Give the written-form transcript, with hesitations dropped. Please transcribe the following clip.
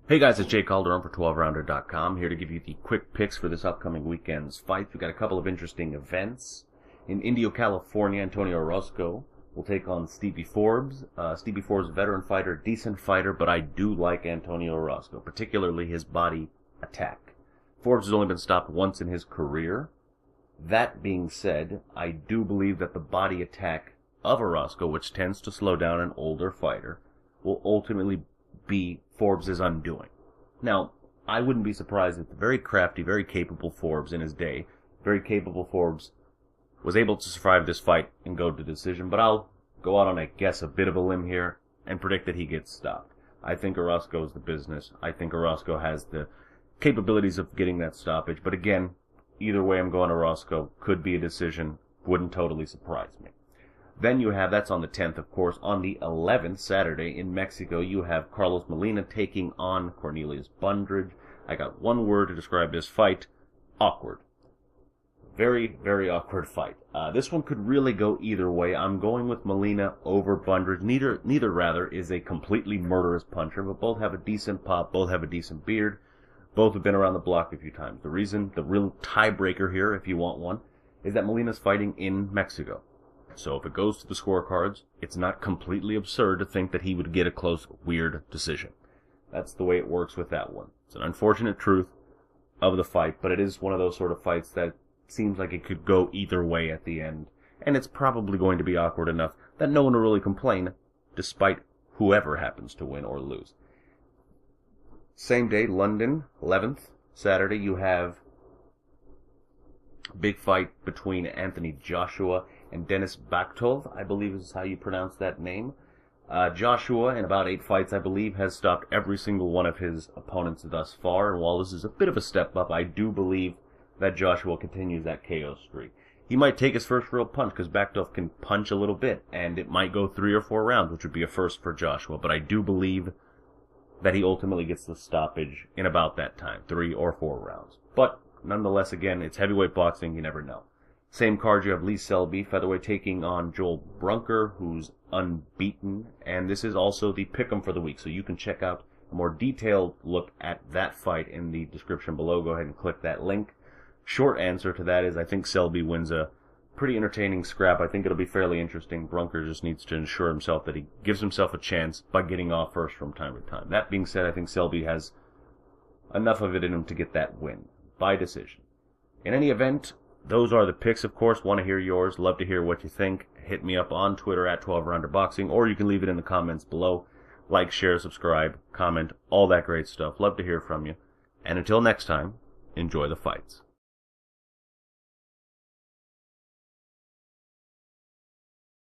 Hey guys, it's Jay Calderon for 12rounder.com, here to give you the quick picks for this upcoming weekend's fights. We've got a couple of interesting events. In Indio, California, Antonio Orozco will take on Stevie Forbes. Stevie Forbes, veteran fighter, decent fighter, but I do like Antonio Orozco, particularly his body attack. Forbes has only been stopped once in his career. That being said, I do believe that the body attack of Orozco, which tends to slow down an older fighter, will ultimately be Forbes' undoing. Now, I wouldn't be surprised if the very crafty, very capable Forbes in his day, very capable Forbes, was able to survive this fight and go to decision, but I'll go out on a bit of a limb here, and predict that he gets stopped. I think Orozco's the business. I think Orozco has the capabilities of getting that stoppage, but again, either way I'm going Orozco. Could be a decision. Wouldn't totally surprise me. Then you have, that's on the 10th, of course, on the 11th, Saturday, in Mexico, you have Carlos Molina taking on Cornelius Bundridge. I got one word to describe this fight: awkward. Very, very awkward fight. This one could really go either way. I'm going with Molina over Bundridge. Neither is a completely murderous puncher, but both have a decent pop, both have a decent beard, both have been around the block a few times. The real tiebreaker here, if you want one, is that Molina's fighting in Mexico. So if it goes to the scorecards, it's not completely absurd to think that he would get a close, weird decision. That's the way it works with that one. It's an unfortunate truth of the fight, but it is one of those sort of fights that seems like it could go either way at the end. And it's probably going to be awkward enough that no one will really complain, despite whoever happens to win or lose. Same day, London, 11th, Saturday, you have big fight between Anthony Joshua and Denis Bakhtov, I believe is how you pronounce that name. Joshua, in about 8 fights, I believe, has stopped every single one of his opponents thus far, and while this is a bit of a step up, I do believe that Joshua continues that KO streak. He might take his first real punch, because Bakhtov can punch a little bit, and it might go 3 or 4 rounds, which would be a first for Joshua, but I do believe that he ultimately gets the stoppage in about that time, 3 or 4 rounds. But nonetheless, again, it's heavyweight boxing, you never know. Same card, you have Lee Selby, featherweight, taking on Selby-Brunker, who's unbeaten, and this is also the pick'em for the week, so you can check out a more detailed look at that fight in the description below. Go ahead and click that link. Short answer to that is I think Selby wins a pretty entertaining scrap. I think it'll be fairly interesting. Brunker just needs to ensure himself that he gives himself a chance by getting off first from time to time. That being said, I think Selby has enough of it in him to get that win by decision. In any event, those are the picks, of course. Want to hear yours. Love to hear what you think. Hit me up on Twitter at 12rounderboxing, or you can leave it in the comments below. Like, share, subscribe, comment, all that great stuff. Love to hear from you. And until next time, enjoy the fights.